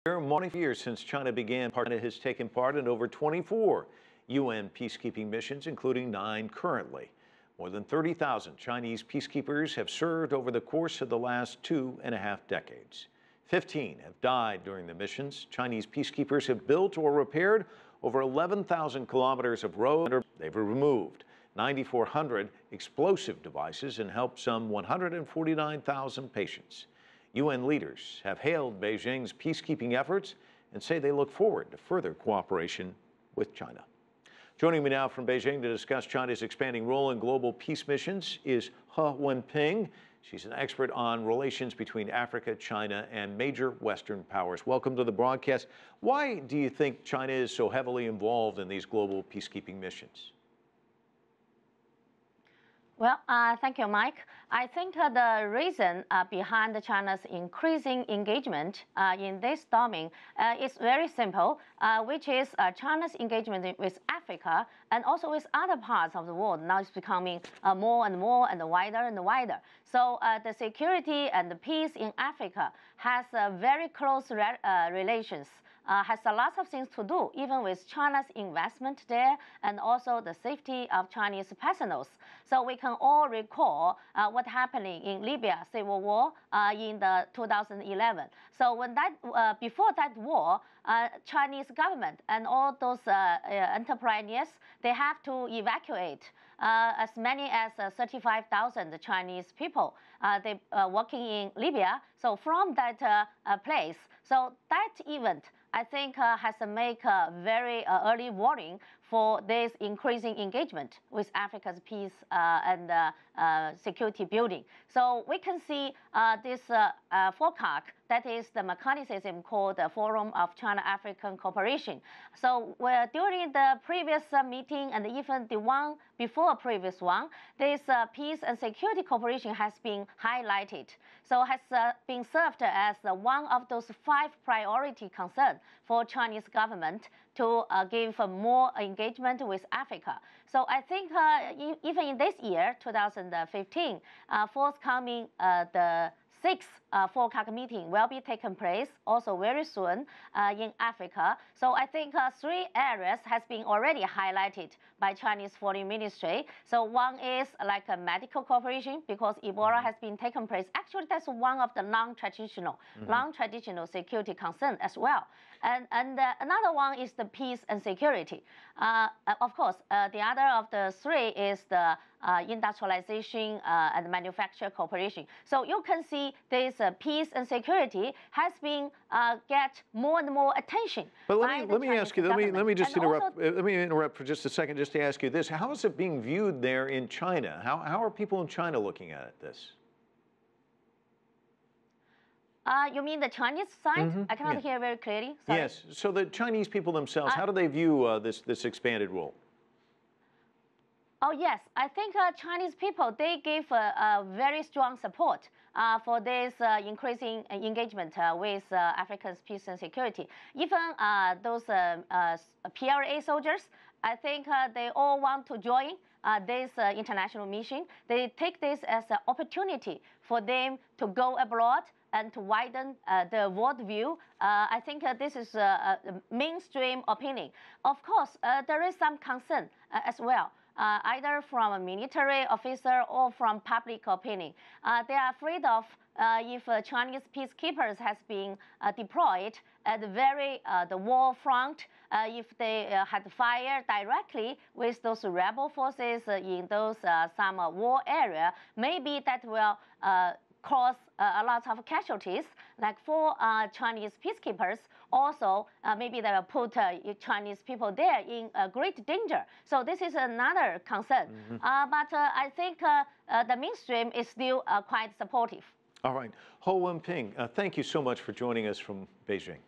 More than 4 years since China began, China has taken part in over 24 UN peacekeeping missions, including 9 currently. More than 30,000 Chinese peacekeepers have served over the course of the last 2.5 decades. 15 have died during the missions. Chinese peacekeepers have built or repaired over 11,000 kilometers of road. They've removed 9,400 explosive devices and helped some 149,000 patients. UN leaders have hailed Beijing's peacekeeping efforts and say they look forward to further cooperation with China. Joining me now from Beijing to discuss China's expanding role in global peace missions is He Wenping. She's an expert on relations between Africa, China, and major Western powers. Welcome to the broadcast. Why do you think China is so heavily involved in these global peacekeeping missions? Well, thank you, Mike. I think the reason behind China's increasing engagement in this domain is very simple, which is China's engagement with Africa and also with other parts of the world now is becoming more and more and wider and wider. So the security and the peace in Africa has very close relations. Has a lot of things to do, even with China's investment there and also the safety of Chinese personnel. So we can all recall what happened in Libya civil war in the 2011. So when that before that war, Chinese government and all those entrepreneurs, they have to evacuate as many as 35,000 Chinese people. They working in Libya. So from that place, so that event, I think has to make a very early warning for this increasing engagement with Africa's peace and security building. So we can see this FOCAC, that is the mechanism called the Forum of China-African Cooperation. So during the previous meeting and even the one before previous one, this peace and security cooperation has been highlighted. So has been served as one of those 5 priority concerns for Chinese government to give more engagement with Africa. So I think even in this year, 2015, forthcoming the 6th FOCAC meeting will be taking place also very soon in Africa. So I think 3 areas has been already highlighted by Chinese Foreign Ministry. So one is like a medical cooperation because Ebola has been taking place. Actually, that's one of the non-traditional security concern as well. And another one is the peace and security. Of course, the other of the 3 is the industrialization and manufacture cooperation. So you can see this peace and security has been get more and more attention. But let me ask you. Let me just interrupt. Let me interrupt for just a second, just to ask you this: how is it being viewed there in China? How are people in China looking at this? You mean the Chinese side? I cannot hear very clearly. Sorry. Yes. So the Chinese people themselves, how do they view this expanded role? Oh, yes. I think Chinese people, they give a very strong support for this increasing engagement with Africa's peace and security. Even those PLA soldiers, I think they all want to join this international mission. They take this as an opportunity for them to go abroad and to widen the world view. I think this is a mainstream opinion. Of course, there is some concern as well. Either from a military officer or from public opinion. They are afraid of if Chinese peacekeepers has been deployed at the war front, if they had fired directly with those rebel forces in those some war area, maybe that will cause a lot of casualties, like for Chinese peacekeepers. Also, maybe they will put Chinese people there in great danger. So this is another concern. But I think the mainstream is still quite supportive. All right. He Wenping, thank you so much for joining us from Beijing.